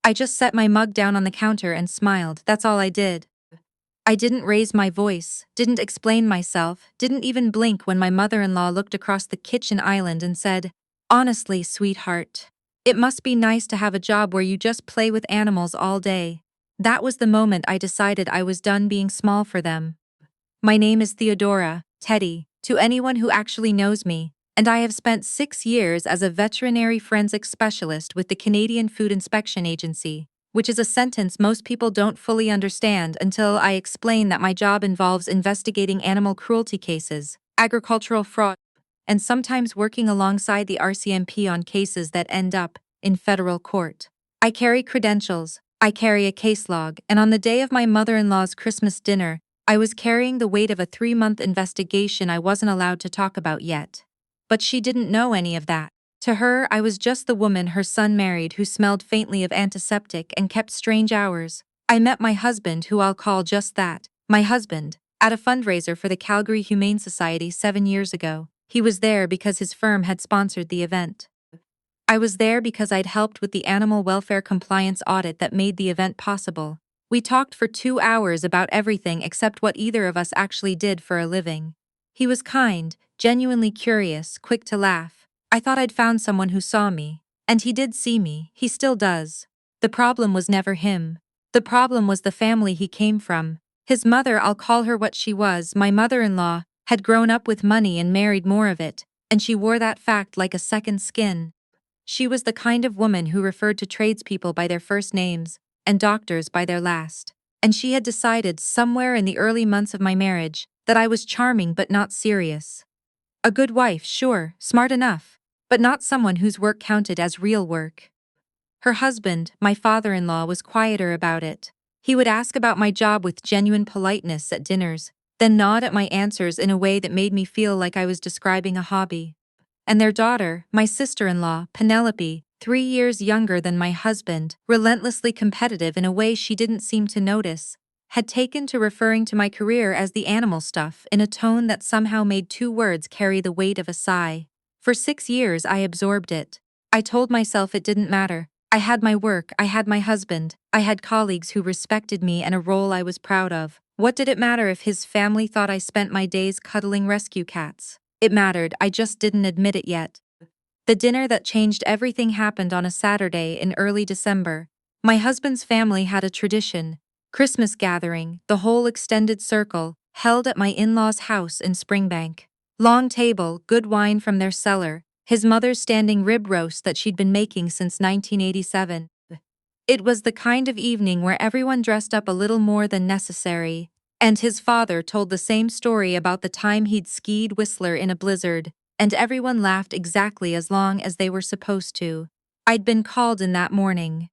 I just set my mug down on the counter and smiled, that's all I did. I didn't raise my voice, didn't explain myself, didn't even blink when my mother-in-law looked across the kitchen island and said, "Honestly, sweetheart, it must be nice to have a job where you just play with animals all day." That was the moment I decided I was done being small for them. My name is Theodora, Teddy, to anyone who actually knows me, and I have spent 6 years as a veterinary forensic specialist with the Canadian Food Inspection Agency, which is a sentence most people don't fully understand until I explain that my job involves investigating animal cruelty cases, agricultural fraud, and sometimes working alongside the RCMP on cases that end up in federal court. I carry credentials, I carry a case log, and on the day of my mother-in-law's Christmas dinner, I was carrying the weight of a 3-month investigation I wasn't allowed to talk about yet. But she didn't know any of that. To her, I was just the woman her son married who smelled faintly of antiseptic and kept strange hours. I met my husband, who I'll call just that, my husband, at a fundraiser for the Calgary Humane Society 7 years ago. He was there because his firm had sponsored the event. I was there because I'd helped with the animal welfare compliance audit that made the event possible. We talked for 2 hours about everything except what either of us actually did for a living. He was kind, genuinely curious, quick to laugh. I thought I'd found someone who saw me. And he did see me, he still does. The problem was never him. The problem was the family he came from. His mother, I'll call her what she was, my mother-in-law, had grown up with money and married more of it, and she wore that fact like a second skin. She was the kind of woman who referred to tradespeople by their first names, and doctors by their last. And she had decided somewhere in the early months of my marriage that I was charming but not serious. A good wife, sure, smart enough, but not someone whose work counted as real work. Her husband, my father-in-law, was quieter about it. He would ask about my job with genuine politeness at dinners, then nod at my answers in a way that made me feel like I was describing a hobby. And their daughter, my sister-in-law, Penelope, 3 years younger than my husband, relentlessly competitive in a way she didn't seem to notice, had taken to referring to my career as the animal stuff in a tone that somehow made 2 words carry the weight of a sigh. For 6 years I absorbed it. I told myself it didn't matter. I had my work, I had my husband, I had colleagues who respected me and a role I was proud of. What did it matter if his family thought I spent my days cuddling rescue cats? It mattered, I just didn't admit it yet. The dinner that changed everything happened on a Saturday in early December. My husband's family had a tradition, Christmas gathering, the whole extended circle, held at my in-laws' house in Springbank. Long table, good wine from their cellar, his mother's standing rib roast that she'd been making since 1987. It was the kind of evening where everyone dressed up a little more than necessary, and his father told the same story about the time he'd skied Whistler in a blizzard, and everyone laughed exactly as long as they were supposed to. I'd been called in that morning.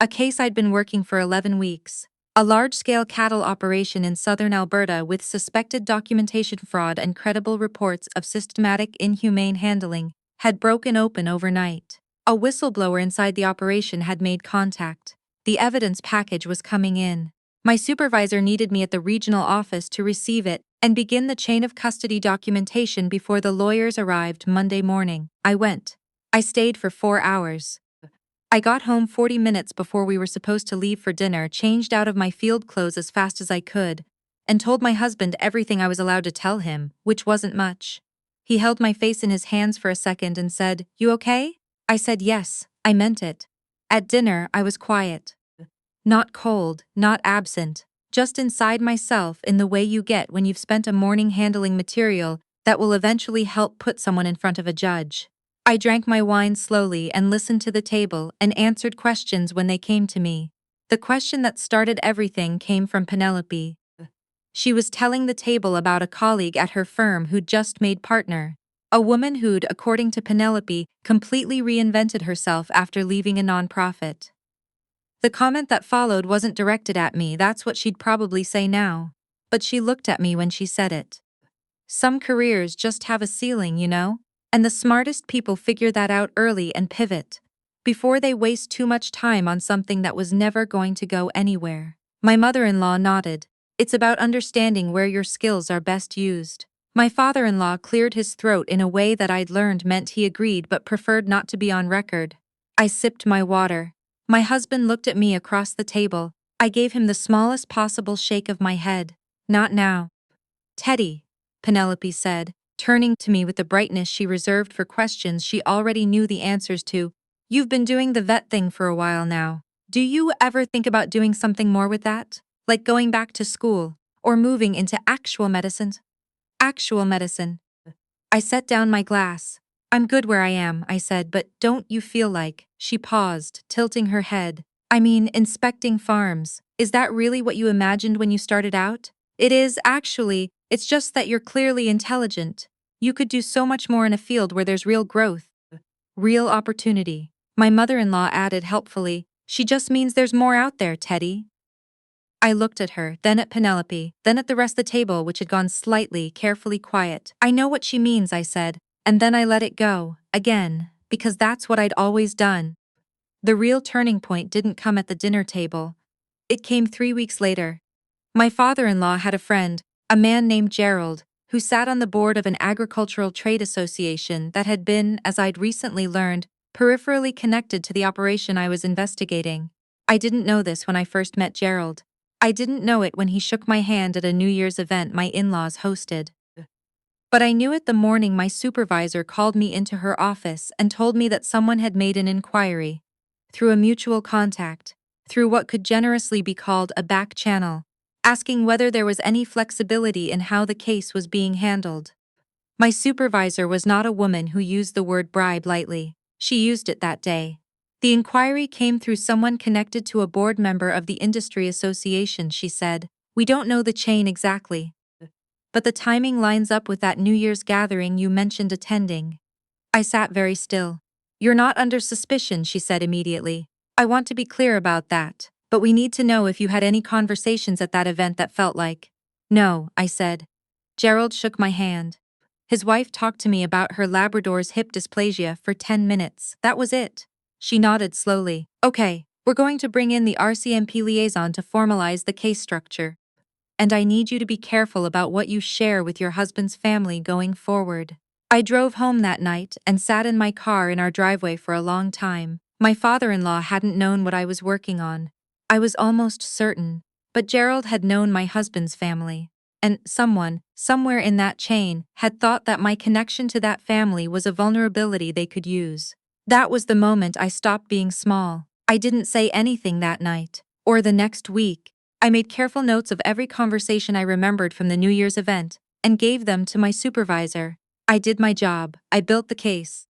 A case I'd been working for 11 weeks. A large-scale cattle operation in southern Alberta with suspected documentation fraud and credible reports of systematic inhumane handling had broken open overnight. A whistleblower inside the operation had made contact. The evidence package was coming in. My supervisor needed me at the regional office to receive it and begin the chain of custody documentation before the lawyers arrived Monday morning. I went. I stayed for 4 hours. I got home 40 minutes before we were supposed to leave for dinner, changed out of my field clothes as fast as I could, and told my husband everything I was allowed to tell him, which wasn't much. He held my face in his hands for a second and said, "You okay?" I said yes, I meant it. At dinner, I was quiet. Not cold, not absent, just inside myself in the way you get when you've spent a morning handling material that will eventually help put someone in front of a judge. I drank my wine slowly and listened to the table and answered questions when they came to me. The question that started everything came from Penelope. She was telling the table about a colleague at her firm who'd just made partner. A woman who'd, according to Penelope, completely reinvented herself after leaving a nonprofit. The comment that followed wasn't directed at me, that's what she'd probably say now. But she looked at me when she said it. Some careers just have a ceiling, you know? And the smartest people figure that out early and pivot, before they waste too much time on something that was never going to go anywhere. My mother-in-law nodded. It's about understanding where your skills are best used. My father-in-law cleared his throat in a way that I'd learned meant he agreed but preferred not to be on record. I sipped my water. My husband looked at me across the table. I gave him the smallest possible shake of my head. Not now. Teddy, Penelope said, turning to me with the brightness she reserved for questions she already knew the answers to. You've been doing the vet thing for a while now. Do you ever think about doing something more with that? Like going back to school, or moving into actual medicine? Actual medicine. I set down my glass. I'm good where I am, I said, but don't you feel like, she paused, tilting her head. I mean, inspecting farms. Is that really what you imagined when you started out? It is, actually, it's just that you're clearly intelligent. You could do so much more in a field where there's real growth. Real opportunity. My mother-in-law added helpfully, she just means there's more out there, Teddy. I looked at her, then at Penelope, then at the rest of the table which had gone slightly, carefully quiet. I know what she means, I said, and then I let it go, again, because that's what I'd always done. The real turning point didn't come at the dinner table. It came 3 weeks later. My father-in-law had a friend, a man named Gerald, who sat on the board of an agricultural trade association that had been, as I'd recently learned, peripherally connected to the operation I was investigating. I didn't know this when I first met Gerald. I didn't know it when he shook my hand at a New Year's event my in-laws hosted. But I knew it the morning my supervisor called me into her office and told me that someone had made an inquiry. Through a mutual contact, through what could generously be called a back channel, asking whether there was any flexibility in how the case was being handled. My supervisor was not a woman who used the word bribe lightly. She used it that day. The inquiry came through someone connected to a board member of the industry association, she said. We don't know the chain exactly. But the timing lines up with that New Year's gathering you mentioned attending. I sat very still. You're not under suspicion, she said immediately. I want to be clear about that, but we need to know if you had any conversations at that event that felt like. No, I said. Gerald shook my hand. His wife talked to me about her Labrador's hip dysplasia for 10 minutes. That was it. She nodded slowly. Okay, we're going to bring in the RCMP liaison to formalize the case structure. And I need you to be careful about what you share with your husband's family going forward. I drove home that night and sat in my car in our driveway for a long time. My father-in-law hadn't known what I was working on. I was almost certain, but Gerald had known my husband's family. And someone, somewhere in that chain, had thought that my connection to that family was a vulnerability they could use. That was the moment I stopped being small. I didn't say anything that night, or the next week. I made careful notes of every conversation I remembered from the New Year's event, and gave them to my supervisor. I did my job. I built the case.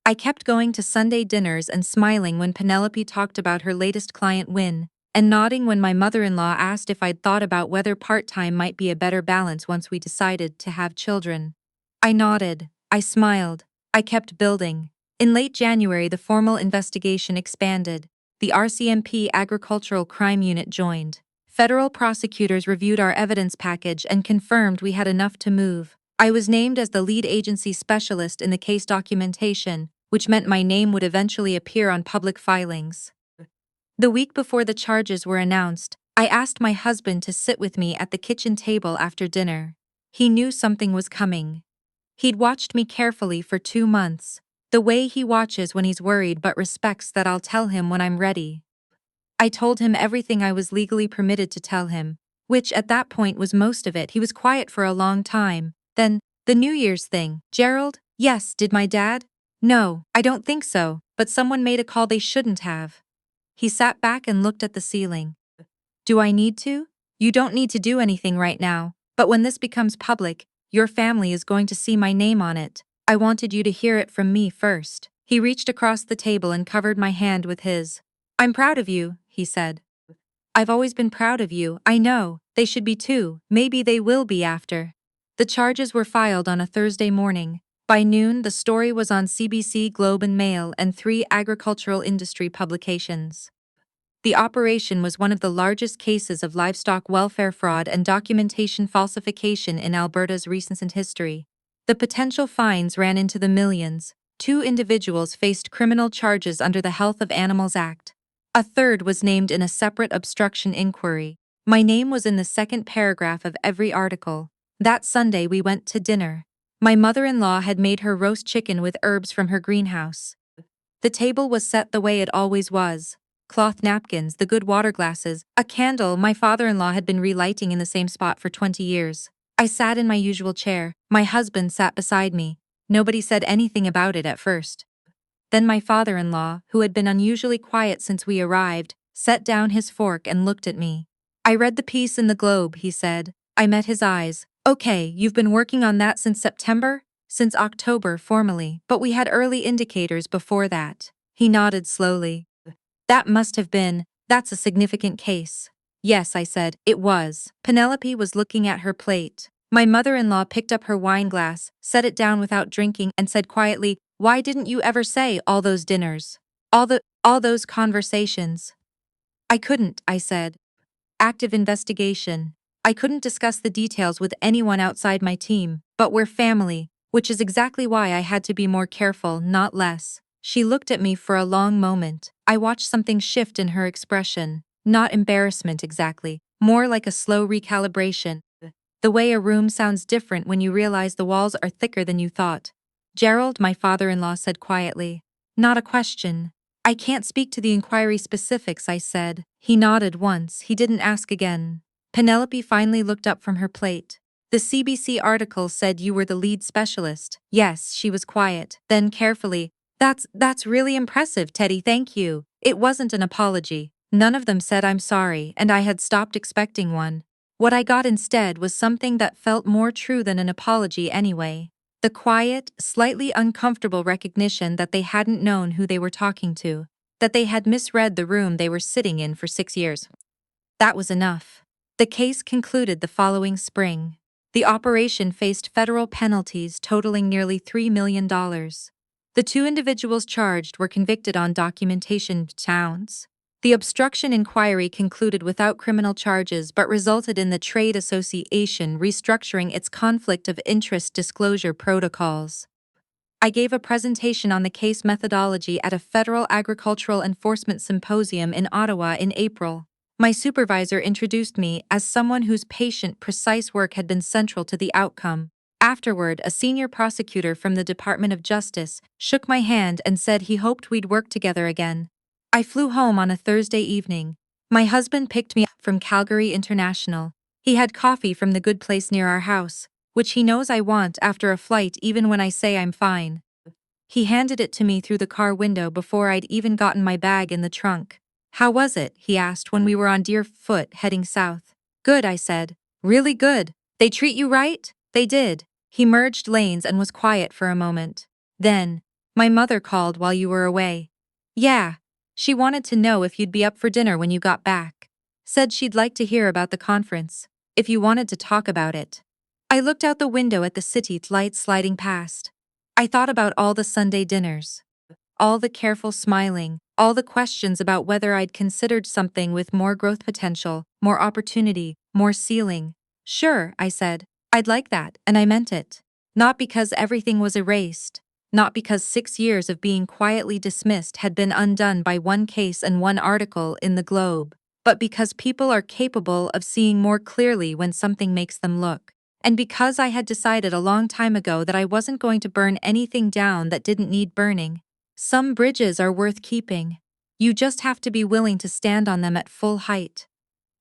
I kept going to Sunday dinners and smiling when Penelope talked about her latest client win, and nodding when my mother-in-law asked if I'd thought about whether part-time might be a better balance once we decided to have children. I nodded. I smiled. I kept building. In late January, the formal investigation expanded. The RCMP Agricultural Crime Unit joined. Federal prosecutors reviewed our evidence package and confirmed we had enough to move. I was named as the lead agency specialist in the case documentation, which meant my name would eventually appear on public filings. The week before the charges were announced, I asked my husband to sit with me at the kitchen table after dinner. He knew something was coming. He'd watched me carefully for 2 months, the way he watches when he's worried but respects that I'll tell him when I'm ready. I told him everything I was legally permitted to tell him, which at that point was most of it. He was quiet for a long time. Then, the New Year's thing. Gerald? Yes, did my dad? No, I don't think so, but someone made a call they shouldn't have. He sat back and looked at the ceiling. Do I need to? You don't need to do anything right now, but when this becomes public, your family is going to see my name on it. I wanted you to hear it from me first. He reached across the table and covered my hand with his. I'm proud of you, he said. I've always been proud of you, I know, they should be too, maybe they will be after. The charges were filed on a Thursday morning. By noon, the story was on CBC, Globe and Mail, and 3 agricultural industry publications. The operation was one of the largest cases of livestock welfare fraud and documentation falsification in Alberta's recent history. The potential fines ran into the millions. 2 individuals faced criminal charges under the Health of Animals Act. A third was named in a separate obstruction inquiry. My name was in the second paragraph of every article. That Sunday we went to dinner. My mother-in-law had made her roast chicken with herbs from her greenhouse. The table was set the way it always was. cloth napkins, the good water glasses, a candle my father-in-law had been relighting in the same spot for 20 years. I sat in my usual chair. My husband sat beside me. Nobody said anything about it at first. Then my father-in-law, who had been unusually quiet since we arrived, set down his fork and looked at me. I read the piece in the Globe, he said. I met his eyes. Okay, you've been working on that since September? Since October formally, but we had early indicators before that. He nodded slowly. That's a significant case. Yes, I said, it was. Penelope was looking at her plate. My mother-in-law picked up her wine glass, set it down without drinking, and said quietly, "Why didn't you ever say all those dinners? All those conversations?" I couldn't, I said. Active investigation. I couldn't discuss the details with anyone outside my team, but we're family, which is exactly why I had to be more careful, not less. She looked at me for a long moment. I watched something shift in her expression. Not embarrassment exactly, more like a slow recalibration. The way a room sounds different when you realize the walls are thicker than you thought. Gerald, my father-in-law said quietly. Not a question. I can't speak to the inquiry specifics, I said. He nodded once, he didn't ask again. Penelope finally looked up from her plate. The CBC article said you were the lead specialist. Yes, she was quiet. Then carefully, That's really impressive, Teddy, thank you. It wasn't an apology. None of them said I'm sorry, and I had stopped expecting one. What I got instead was something that felt more true than an apology anyway. The quiet, slightly uncomfortable recognition that they hadn't known who they were talking to, that they had misread the room they were sitting in for 6 years. That was enough. The case concluded the following spring. The operation faced federal penalties totaling nearly $3 million. The two individuals charged were convicted on documentation counts. The obstruction inquiry concluded without criminal charges but resulted in the trade association restructuring its conflict of interest disclosure protocols. I gave a presentation on the case methodology at a federal agricultural enforcement symposium in Ottawa in April. My supervisor introduced me as someone whose patient, precise work had been central to the outcome. Afterward, a senior prosecutor from the Department of Justice shook my hand and said he hoped we'd work together again. I flew home on a Thursday evening. My husband picked me up from Calgary International. He had coffee from the good place near our house, which he knows I want after a flight even when I say I'm fine. He handed it to me through the car window before I'd even gotten my bag in the trunk. How was it? He asked when we were on Deerfoot heading south. Good, I said. Really good. They treat you right? They did. He merged lanes and was quiet for a moment. Then, my mother called while you were away. Yeah. She wanted to know if you'd be up for dinner when you got back. Said she'd like to hear about the conference, if you wanted to talk about it. I looked out the window at the city lights sliding past. I thought about all the Sunday dinners. All the careful smiling, all the questions about whether I'd considered something with more growth potential, more opportunity, more ceiling. Sure, I said. I'd like that, and I meant it. Not because everything was erased. Not because 6 years of being quietly dismissed had been undone by one case and one article in the Globe, but because people are capable of seeing more clearly when something makes them look. And because I had decided a long time ago that I wasn't going to burn anything down that didn't need burning. Some bridges are worth keeping. You just have to be willing to stand on them at full height.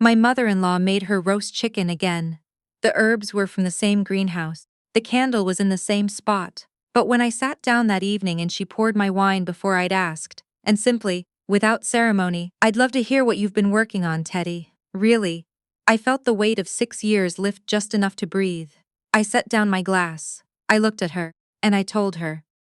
My mother-in-law made her roast chicken again. The herbs were from the same greenhouse. The candle was in the same spot. But when I sat down that evening and she poured my wine before I'd asked, and simply, without ceremony, I'd love to hear what you've been working on, Teddy. Really. I felt the weight of 6 years lift just enough to breathe. I set down my glass. I looked at her, and I told her.